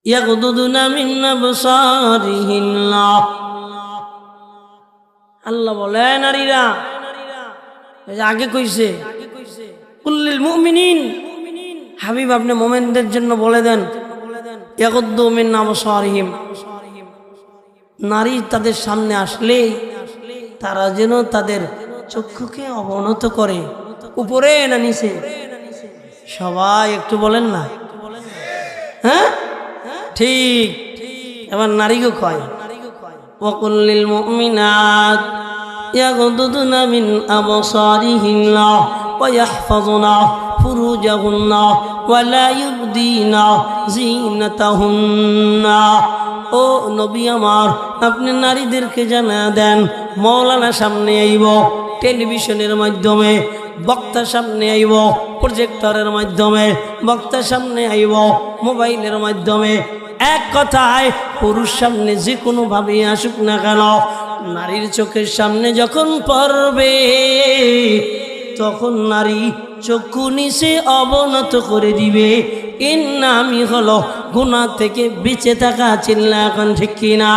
ইয়াগুদুনা মিন আবসারিহিন্না। আল্লাহ বলে নারীরা, আগে কইছে কুল্লিল মুমিনিন, হাবিব আপনি মোমেনদের জন্য বলে দেন ইয়াগুদ্দু মিন আবসারিহিম, নারী তাদের সামনে আসলে তারা যেন তাদের চক্ষুকে অবনত করে। উপরে না নিচে? সবাই একটু বলেন না, হ্যাঁ ঠিক। এবার নারীকে কয় ওয়াকুল্লিল মুমিনাত ইয়াগুদুনা মিন আবসারিহিন্না ওয়া ইয়াহফাযুনা ফুরুজাহুন্না ওয়া লা ইউবদিনা যিনাতাহুন্না। ও নবী আমার, আপনি নারীদেরকে জানা দেন মৌলানা সামনে আইব, টেলিভিশনের মাধ্যমে বক্তা সামনে আইব, প্রজেক্টরের মাধ্যমে বক্তা সামনে আইব, মোবাইলের মাধ্যমে, এক কথায় পুরুষ সামনে যে কোনোভাবে আসুক না কেন, নারীর চোখের সামনে যখন পড়বে তখন নারী চক্ষু নিচে অবনত করে দিবে। এর নামই হলো গুনাহ থেকে বেঁচে থাকা। চিল্লা এখন ঠিক কিনা?